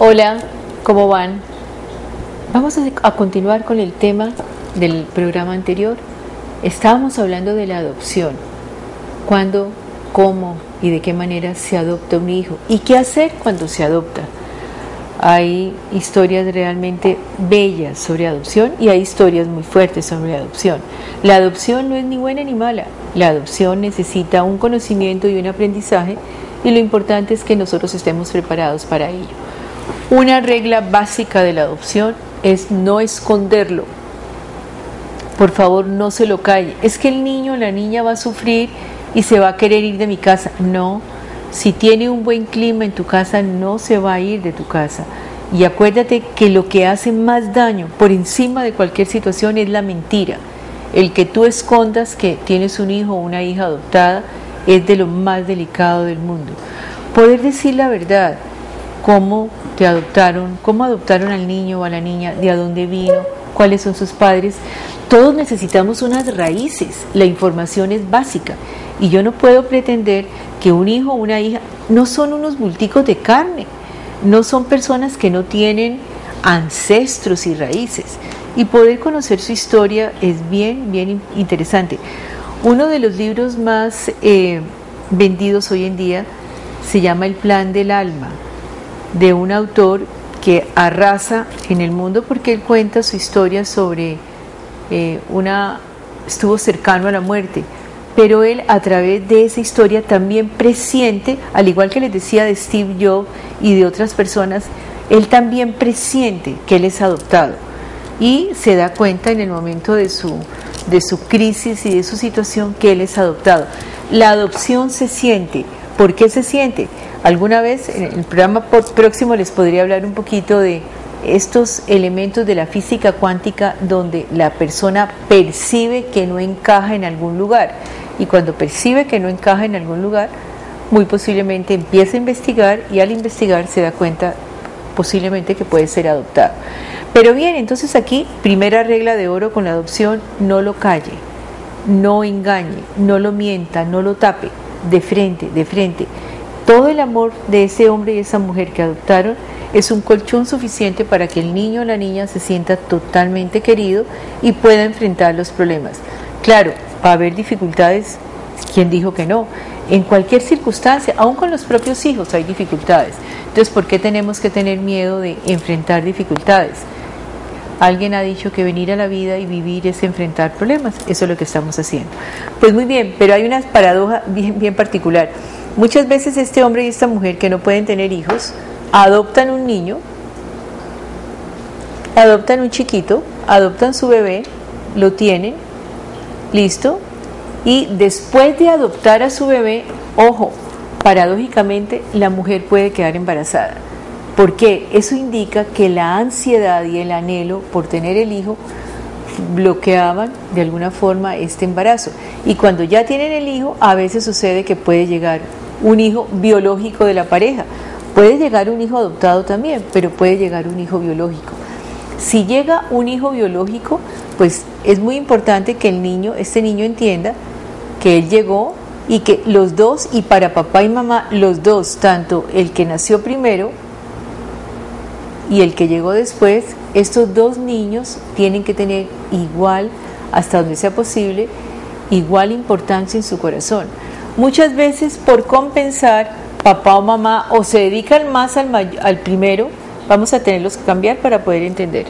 Hola, ¿cómo van? Vamos a continuar con el tema del programa anterior. Estábamos hablando de la adopción. ¿Cuándo, cómo y de qué manera se adopta un hijo? ¿Y qué hacer cuando se adopta? Hay historias realmente bellas sobre adopción y hay historias muy fuertes sobre adopción. La adopción no es ni buena ni mala. La adopción necesita un conocimiento y un aprendizaje y lo importante es que nosotros estemos preparados para ello. Una regla básica de la adopción es no esconderlo. Por favor, no se lo calle. Es que el niño o la niña va a sufrir y se va a querer ir de mi casa. No, si tiene un buen clima en tu casa, no se va a ir de tu casa. Y acuérdate que lo que hace más daño por encima de cualquier situación es la mentira. El que tú escondas que tienes un hijo o una hija adoptada es de lo más delicado del mundo. Poder decir la verdad, cómo te adoptaron, cómo adoptaron al niño o a la niña, de a dónde vino, cuáles son sus padres. Todos necesitamos unas raíces, la información es básica y yo no puedo pretender que un hijo o una hija no son unos bulticos de carne, no son personas que no tienen ancestros y raíces, y poder conocer su historia es bien interesante. Uno de los libros más vendidos hoy en día se llama El Plan del Alma, de un autor que arrasa en el mundo porque él cuenta su historia sobre estuvo cercano a la muerte, pero él a través de esa historia también presiente, al igual que les decía de Steve Jobs y de otras personas, él también presiente que él es adoptado y se da cuenta en el momento de su crisis y de su situación que él es adoptado. La adopción se siente. ¿Por qué se siente? Alguna vez en el programa próximo les podría hablar un poquito de estos elementos de la física cuántica donde la persona percibe que no encaja en algún lugar, y cuando percibe que no encaja en algún lugar, muy posiblemente empieza a investigar y al investigar se da cuenta posiblemente que puede ser adoptado. Pero bien, entonces aquí, primera regla de oro con la adopción: no lo calle, no engañe, no lo mienta, no lo tape, de frente. Todo el amor de ese hombre y esa mujer que adoptaron es un colchón suficiente para que el niño o la niña se sienta totalmente querido y pueda enfrentar los problemas. Claro, va a haber dificultades, ¿quién dijo que no? En cualquier circunstancia, aún con los propios hijos hay dificultades. Entonces, ¿por qué tenemos que tener miedo de enfrentar dificultades? Alguien ha dicho que venir a la vida y vivir es enfrentar problemas. Eso es lo que estamos haciendo. Pues muy bien, pero hay una paradoja bien particular. Muchas veces este hombre y esta mujer que no pueden tener hijos, adoptan un niño, adoptan un chiquito, adoptan su bebé, lo tienen, listo, y después de adoptar a su bebé, ojo, paradójicamente la mujer puede quedar embarazada. ¿Por qué? Eso indica que la ansiedad y el anhelo por tener el hijo bloqueaban de alguna forma este embarazo. Y cuando ya tienen el hijo, a veces sucede que puede llegar un hijo biológico de la pareja. Puede llegar un hijo adoptado también, pero puede llegar un hijo biológico. Si llega un hijo biológico, pues es muy importante que este niño entienda que él llegó y que los dos, y para papá y mamá, los dos, tanto el que nació primero y el que llegó después, estos dos niños tienen que tener igual, hasta donde sea posible, igual importancia en su corazón. Muchas veces, por compensar, papá o mamá o se dedican más al primero, vamos a tenerlos que cambiar para poder entender.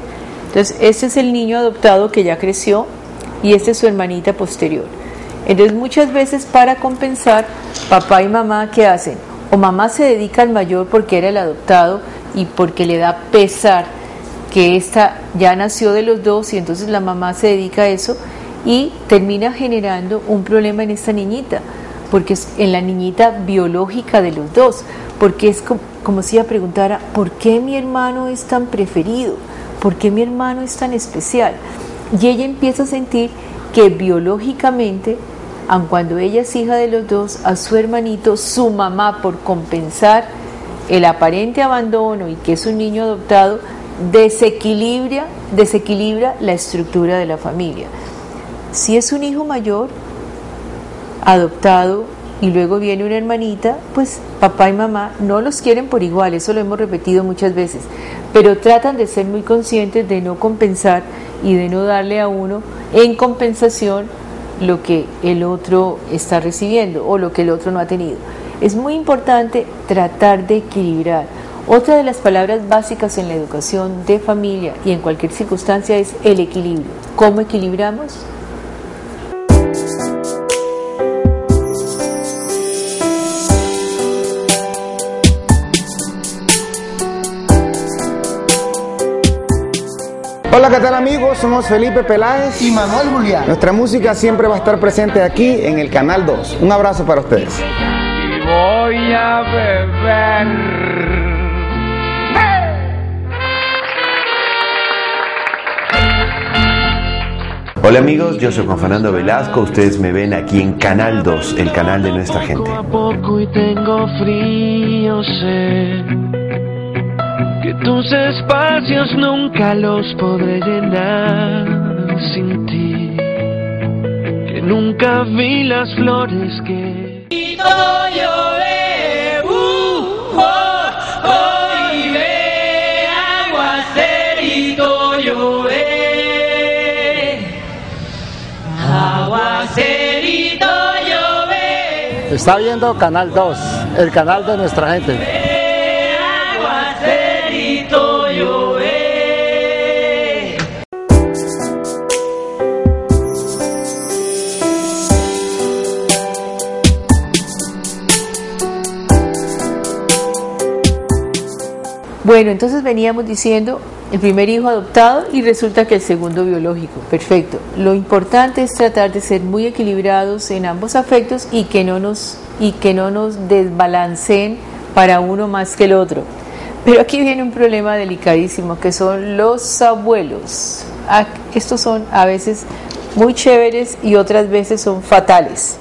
Entonces, este es el niño adoptado que ya creció y esta es su hermanita posterior. Entonces, muchas veces, para compensar, papá y mamá, ¿qué hacen? O mamá se dedica al mayor porque era el adoptado y porque le da pesar que esta ya nació de los dos, y entonces la mamá se dedica a eso y termina generando un problema en esta niñita, porque es en la niñita biológica de los dos, porque es como si ella preguntara: ¿por qué mi hermano es tan preferido? ¿Por qué mi hermano es tan especial? Y ella empieza a sentir que biológicamente, aun cuando ella es hija de los dos, a su hermanito, su mamá, por compensar el aparente abandono y que es un niño adoptado, desequilibra la estructura de la familia. Si es un hijo mayor, adoptado, y luego viene una hermanita, pues papá y mamá no los quieren por igual, eso lo hemos repetido muchas veces, pero tratan de ser muy conscientes de no compensar y de no darle a uno en compensación lo que el otro está recibiendo o lo que el otro no ha tenido. Es muy importante tratar de equilibrar. Otra de las palabras básicas en la educación de familia y en cualquier circunstancia es el equilibrio. ¿Cómo equilibramos? Hola, ¿qué tal amigos? Somos Felipe Peláez y Manuel Julián. Nuestra música siempre va a estar presente aquí en el Canal 2. Un abrazo para ustedes. Y voy a beber. Hola amigos, yo soy Juan Fernando Velasco, ustedes me ven aquí en Canal 2, el canal de nuestra gente. Poco a poco y tengo frío, sé que tus espacios nunca los podré llenar sin ti, que nunca vi las flores que... Está viendo Canal 2, el canal de nuestra gente. Bueno, entonces veníamos diciendo el primer hijo adoptado y resulta que el segundo biológico. Perfecto. Lo importante es tratar de ser muy equilibrados en ambos afectos y que no nos desbalanceen para uno más que el otro. Pero aquí viene un problema delicadísimo que son los abuelos. Estos son a veces muy chéveres y otras veces son fatales.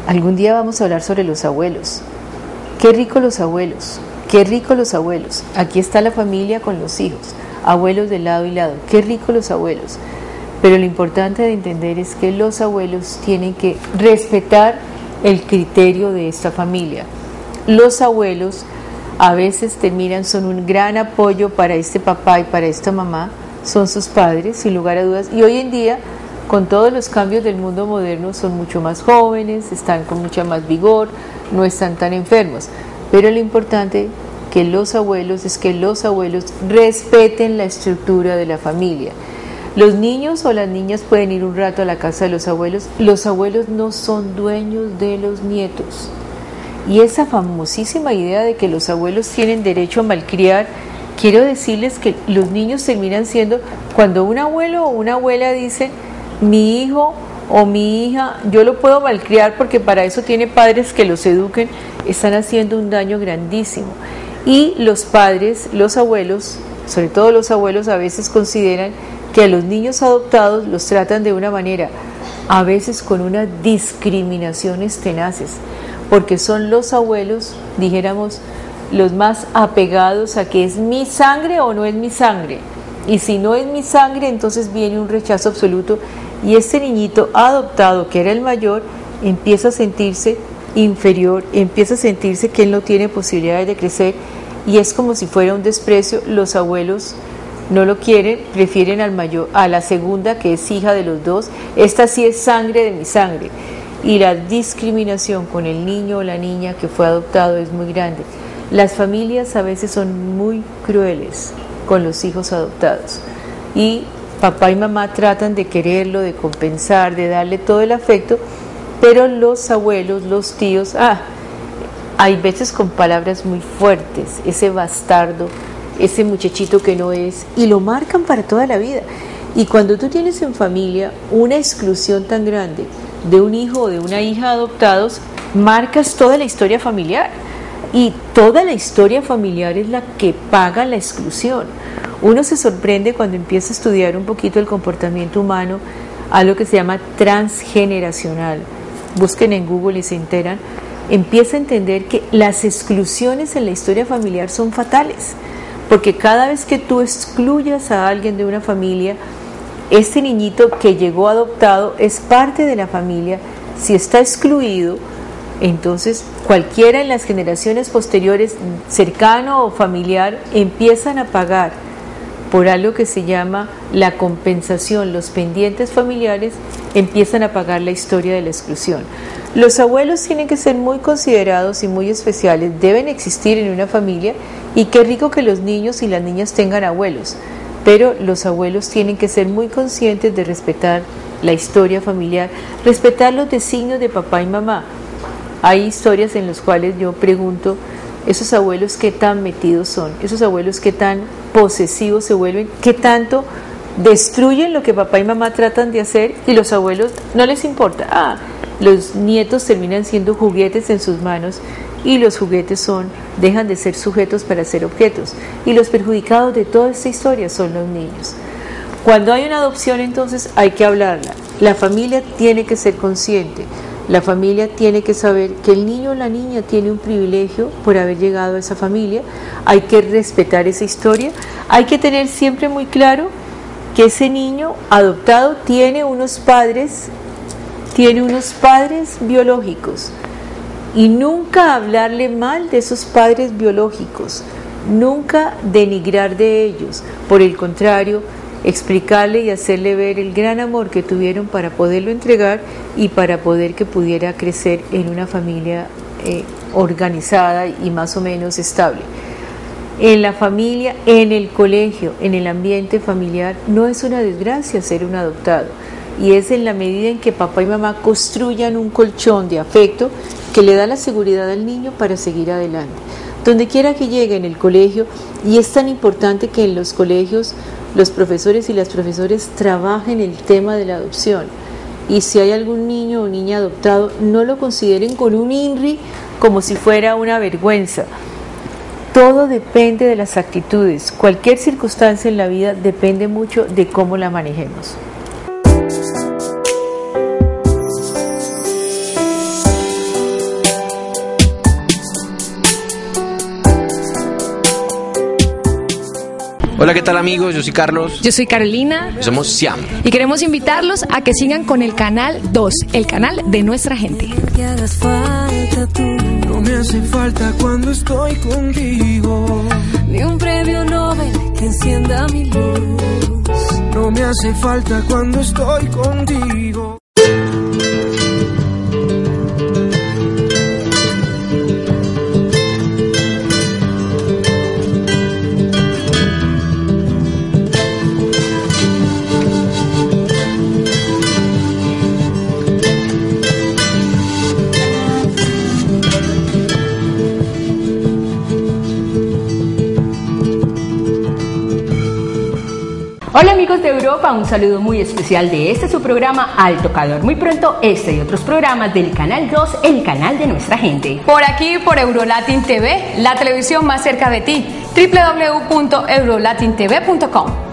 Algún día vamos a hablar sobre los abuelos. Qué rico los abuelos. Qué rico los abuelos. Aquí está la familia con los hijos, abuelos de lado y lado. Qué rico los abuelos. Pero lo importante de entender es que los abuelos tienen que respetar el criterio de esta familia. Los abuelos a veces son un gran apoyo para este papá y para esta mamá, son sus padres, sin lugar a dudas. Y hoy en día, con todos los cambios del mundo moderno, son mucho más jóvenes, están con mucha más vigor, no están tan enfermos. Pero lo importante que los abuelos respeten la estructura de la familia. Los niños o las niñas pueden ir un rato a la casa de los abuelos no son dueños de los nietos. Y esa famosísima idea de que los abuelos tienen derecho a malcriar, quiero decirles que los niños terminan siendo, cuando un abuelo o una abuela dice, mi hijo o mi hija, yo lo puedo malcriar porque para eso tiene padres que los eduquen, están haciendo un daño grandísimo. Y los padres, los abuelos, sobre todo los abuelos, a veces consideran que a los niños adoptados los tratan de una manera, a veces con unas discriminaciones tenaces, porque son los abuelos, dijéramos, los más apegados a que es mi sangre o no es mi sangre. Y si no es mi sangre, entonces viene un rechazo absoluto y este niñito adoptado, que era el mayor, empieza a sentirse inferior, empieza a sentirse que él no tiene posibilidades de crecer y es como si fuera un desprecio. Los abuelos no lo quieren, prefieren al mayor, a la segunda, que es hija de los dos. Esta sí es sangre de mi sangre. Y la discriminación con el niño o la niña que fue adoptado es muy grande. Las familias a veces son muy crueles con los hijos adoptados y papá y mamá tratan de quererlo, de compensar, de darle todo el afecto, pero los abuelos, los tíos, hay veces con palabras muy fuertes, ese bastardo, ese muchachito que no es, y lo marcan para toda la vida. Y cuando tú tienes en familia una exclusión tan grande de un hijo o de una hija adoptados, marcas toda la historia familiar. Y toda la historia familiar es la que paga la exclusión. Uno se sorprende cuando empieza a estudiar un poquito el comportamiento humano, algo que se llama transgeneracional. Busquen en Google y se enteran. Empieza a entender que las exclusiones en la historia familiar son fatales, porque cada vez que tú excluyas a alguien de una familia, este niñito que llegó adoptado es parte de la familia. Si está excluido, Entonces, cualquiera en las generaciones posteriores, cercano o familiar, empiezan a pagar por algo que se llama la compensación. Los pendientes familiares empiezan a pagar la historia de la exclusión. Los abuelos tienen que ser muy considerados y muy especiales, deben existir en una familia, y qué rico que los niños y las niñas tengan abuelos, pero los abuelos tienen que ser muy conscientes de respetar la historia familiar, respetar los designios de papá y mamá. Hay historias en las cuales yo pregunto, esos abuelos qué tan metidos son, esos abuelos qué tan posesivos se vuelven, qué tanto destruyen lo que papá y mamá tratan de hacer, y los abuelos no les importa. Los nietos terminan siendo juguetes en sus manos, y los juguetes dejan de ser sujetos para ser objetos, y los perjudicados de toda esta historia son los niños. Cuando hay una adopción, entonces hay que hablarla. La familia tiene que ser consciente. La familia tiene que saber que el niño o la niña tiene un privilegio por haber llegado a esa familia. Hay que respetar esa historia. Hay que tener siempre muy claro que ese niño adoptado tiene unos padres biológicos. Y nunca hablarle mal de esos padres biológicos. Nunca denigrar de ellos. Por el contrario, explicarle y hacerle ver el gran amor que tuvieron para poderlo entregar y para poder que pudiera crecer en una familia organizada y más o menos estable. En la familia, en el colegio, en el ambiente familiar, no es una desgracia ser un adoptado, y es en la medida en que papá y mamá construyan un colchón de afecto que le da la seguridad al niño para seguir adelante. Donde quiera que llegue en el colegio, y es tan importante que en los colegios los profesores y las profesoras trabajen el tema de la adopción, y si hay algún niño o niña adoptado, no lo consideren con un INRI como si fuera una vergüenza. Todo depende de las actitudes. Cualquier circunstancia en la vida depende mucho de cómo la manejemos. Hola, ¿qué tal amigos? Yo soy Carlos. Yo soy Carolina. Somos Siam. Y queremos invitarlos a que sigan con el Canal 2, el canal de nuestra gente. Que hagas falta tú. No me hace falta cuando estoy contigo. Ni un premio Nobel que encienda mi luz. No me hace falta cuando estoy contigo. Hola amigos de Europa, un saludo muy especial de este su programa Al Tocador. Muy pronto este y otros programas del Canal 2, el canal de nuestra gente. Por aquí, por Eurolatin TV, la televisión más cerca de ti, www.eurolatintv.com.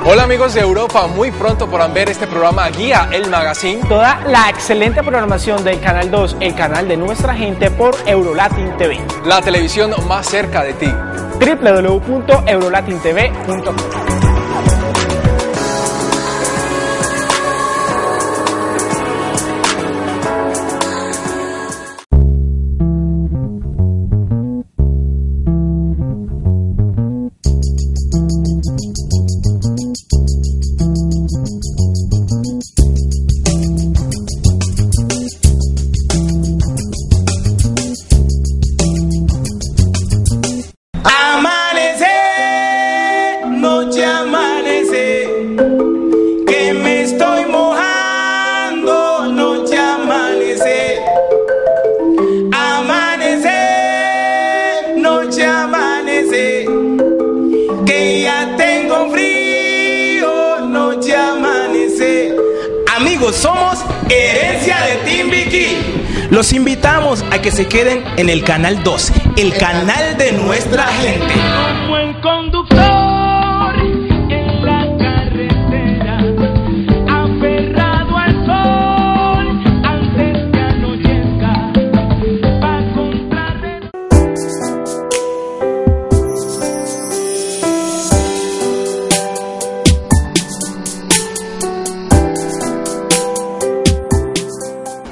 Hola amigos de Europa, muy pronto podrán ver este programa Guía, el magazine. Toda la excelente programación del Canal 2, el canal de nuestra gente por Eurolatin TV. La televisión más cerca de ti. www.eurolatintv.com. Somos Herencia de Timbiquí. Los invitamos a que se queden en el Canal 2, el canal de nuestra gente. Un buen conductor en la carretera, aferrado al sol, antes que anochezca, pa' contrarrestar.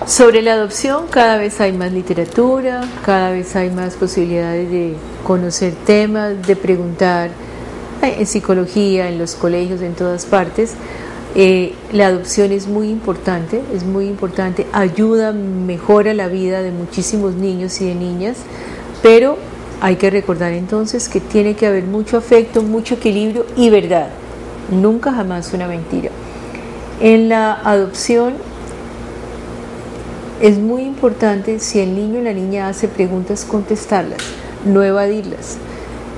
Sobre la adopción, cada vez hay más literatura, cada vez hay más posibilidades de conocer temas, de preguntar en psicología, en los colegios, en todas partes. La adopción es muy importante, ayuda, mejora la vida de muchísimos niños y de niñas, pero hay que recordar entonces que tiene que haber mucho afecto, mucho equilibrio y verdad, nunca jamás una mentira. En la adopción es muy importante, si el niño o la niña hace preguntas, contestarlas, no evadirlas.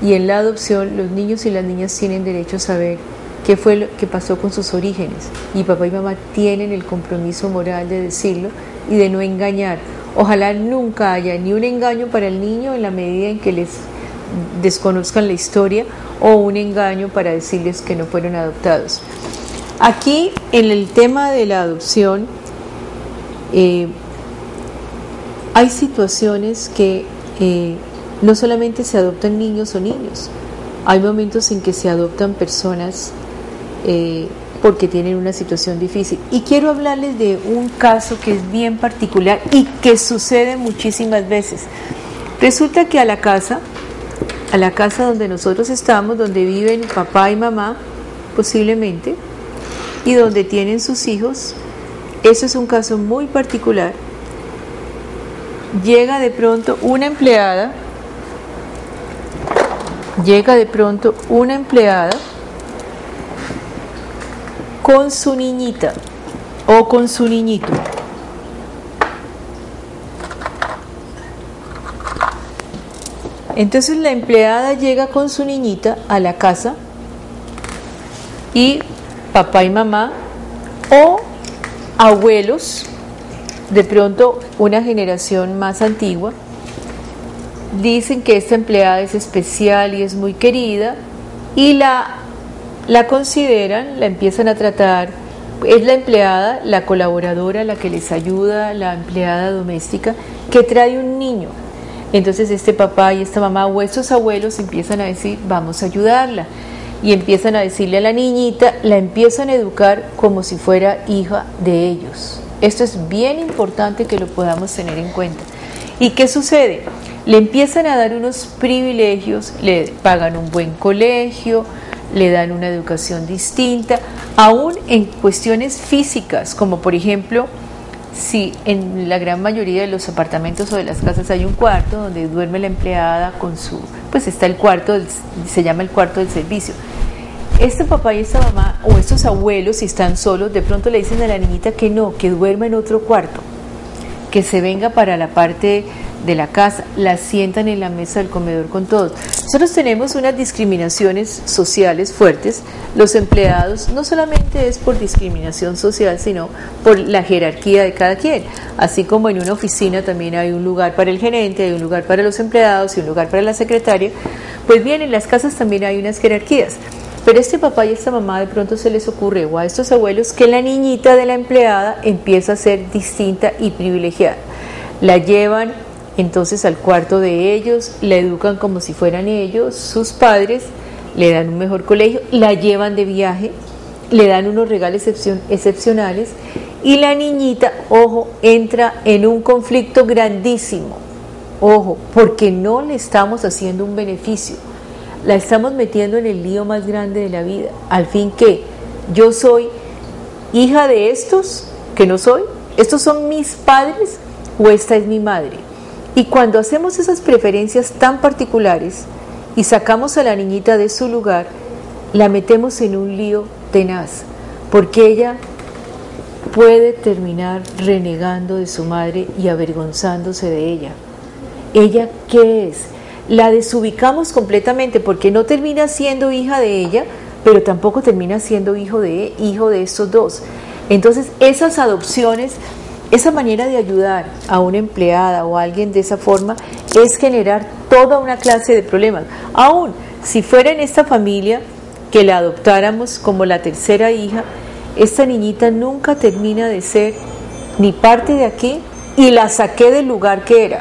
Y en la adopción los niños y las niñas tienen derecho a saber qué fue lo que pasó con sus orígenes, y papá y mamá tienen el compromiso moral de decirlo y de no engañar. Ojalá nunca haya ni un engaño para el niño en la medida en que les desconozcan la historia, o un engaño para decirles que no fueron adoptados. Aquí en el tema de la adopción hay situaciones que no solamente se adoptan niños o niños, hay momentos en que se adoptan personas porque tienen una situación difícil. Y quiero hablarles de un caso que es bien particular y que sucede muchísimas veces. Resulta que a la casa donde nosotros estamos, donde viven papá y mamá, posiblemente, y donde tienen sus hijos, eso es un caso muy particular. Llega de pronto una empleada con su niñita o con su niñito. Entonces la empleada llega con su niñita a la casa y papá y mamá o abuelos, de pronto una generación más antigua, dicen que esta empleada es especial y es muy querida, y la consideran, la empiezan a tratar, es la empleada, la colaboradora, la que les ayuda, la empleada doméstica, que trae un niño. Entonces este papá y esta mamá o estos abuelos empiezan a decir, vamos a ayudarla, y empiezan a decirle a la niñita, la empiezan a educar como si fuera hija de ellos. Esto es bien importante que lo podamos tener en cuenta. ¿Y qué sucede? Le empiezan a dar unos privilegios, le pagan un buen colegio, le dan una educación distinta, aún en cuestiones físicas, como por ejemplo, si en la gran mayoría de los apartamentos o de las casas hay un cuarto donde duerme la empleada con su, pues está el cuarto, se llama el cuarto del servicio. Este papá y esta mamá o estos abuelos, si están solos, de pronto le dicen a la niñita que no, que duerma en otro cuarto, que se venga para la parte de la casa, la sientan en la mesa del comedor con todos. Nosotros tenemos unas discriminaciones sociales fuertes. Los empleados no solamente es por discriminación social, sino por la jerarquía de cada quien. Así como en una oficina también hay un lugar para el gerente, hay un lugar para los empleados y un lugar para la secretaria, pues bien, en las casas también hay unas jerarquías. Pero a este papá y a esta mamá de pronto se les ocurre, o a estos abuelos, que la niñita de la empleada empieza a ser distinta y privilegiada. La llevan entonces al cuarto de ellos, la educan como si fueran ellos, sus padres, le dan un mejor colegio, la llevan de viaje, le dan unos regalos excepcionales, y la niñita, ojo, entra en un conflicto grandísimo, ojo, porque no le estamos haciendo un beneficio. La estamos metiendo en el lío más grande de la vida. Al fin, ¿qué? Yo soy hija de estos, que no soy, estos son mis padres o esta es mi madre. Y cuando hacemos esas preferencias tan particulares y sacamos a la niñita de su lugar, la metemos en un lío tenaz, porque ella puede terminar renegando de su madre y avergonzándose de ella. ¿Ella qué es? La desubicamos completamente, porque no termina siendo hija de ella, pero tampoco termina siendo hijo de estos dos. Entonces esas adopciones, esa manera de ayudar a una empleada o a alguien de esa forma, es generar toda una clase de problemas. Aún si fuera en esta familia que la adoptáramos como la tercera hija, esta niñita nunca termina de ser ni parte de aquí, y la saqué del lugar que era.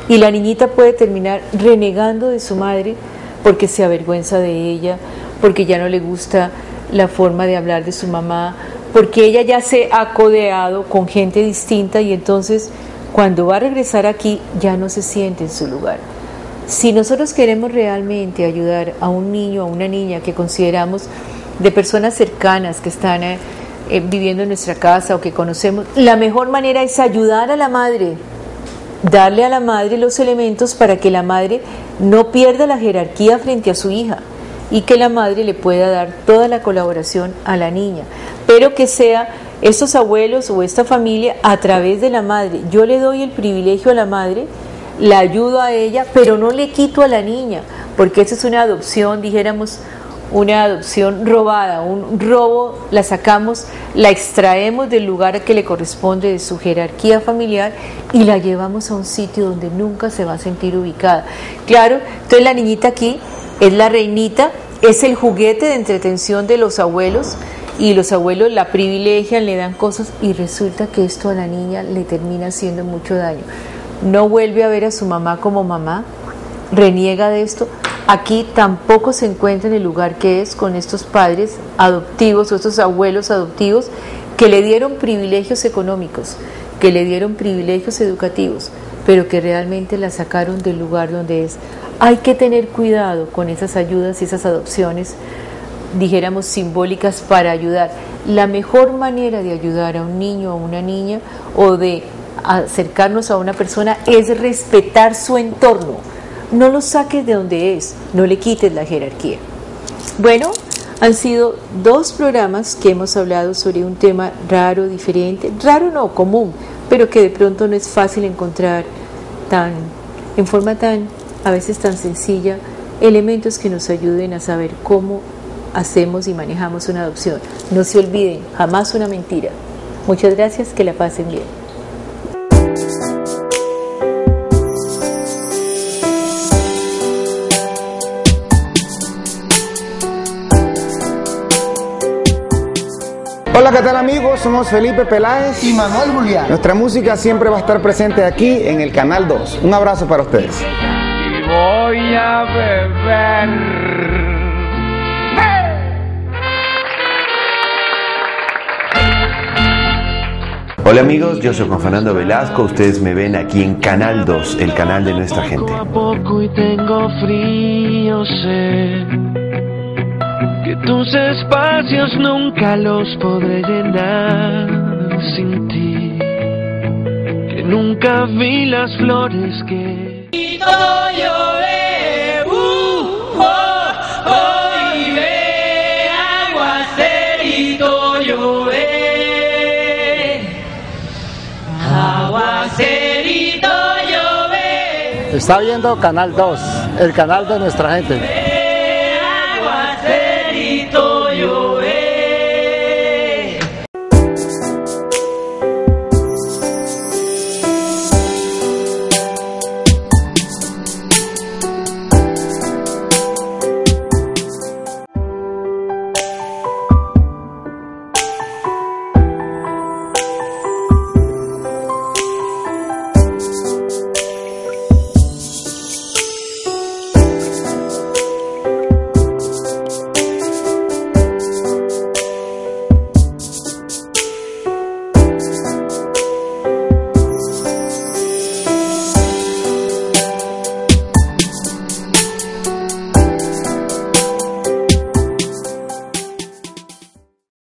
Y la niñita puede terminar renegando de su madre porque se avergüenza de ella, porque ya no le gusta la forma de hablar de su mamá, porque ella ya se ha codeado con gente distinta y entonces cuando va a regresar aquí ya no se siente en su lugar. Si nosotros queremos realmente ayudar a un niño o a una niña que consideramos de personas cercanas que están viviendo en nuestra casa o que conocemos, la mejor manera es ayudar a la madre, darle a la madre los elementos para que la madre no pierda la jerarquía frente a su hija y que la madre le pueda dar toda la colaboración a la niña, pero que sea estos abuelos o esta familia a través de la madre. Yo le doy el privilegio a la madre, la ayudo a ella, pero no le quito a la niña, porque esa es una adopción, dijéramos, una adopción robada, un robo, la sacamos, la extraemos del lugar que le corresponde de su jerarquía familiar y la llevamos a un sitio donde nunca se va a sentir ubicada. Claro, entonces la niñita aquí es la reinita, es el juguete de entretención de los abuelos y los abuelos la privilegian, le dan cosas y resulta que esto a la niña le termina haciendo mucho daño. No vuelve a ver a su mamá como mamá, reniega de esto. Aquí tampoco se encuentra en el lugar que es con estos padres adoptivos o estos abuelos adoptivos que le dieron privilegios económicos, que le dieron privilegios educativos, pero que realmente la sacaron del lugar donde es. Hay que tener cuidado con esas ayudas y esas adopciones, dijéramos, simbólicas para ayudar. La mejor manera de ayudar a un niño o a una niña o de acercarnos a una persona es respetar su entorno. No lo saques de donde es, no le quites la jerarquía. Bueno, han sido 2 programas que hemos hablado sobre un tema raro, diferente, raro no, común, pero que de pronto no es fácil encontrar en forma a veces tan sencilla, elementos que nos ayuden a saber cómo hacemos y manejamos una adopción. No se olviden, jamás una mentira. Muchas gracias, que la pasen bien. Hola, ¿qué tal amigos? Somos Felipe Peláez y Manuel Julián. Nuestra música siempre va a estar presente aquí en el Canal 2. Un abrazo para ustedes. Y voy a beber. Hola amigos, yo soy Juan Fernando Velasco, ustedes me ven aquí en Canal 2, el canal de nuestra gente. Poco a poco y tengo frío, sé que tus espacios nunca los podré llenar sin ti, que nunca vi las flores que aguacerito llové, aguacerito llové. Está viendo Canal 2, el canal de nuestra gente.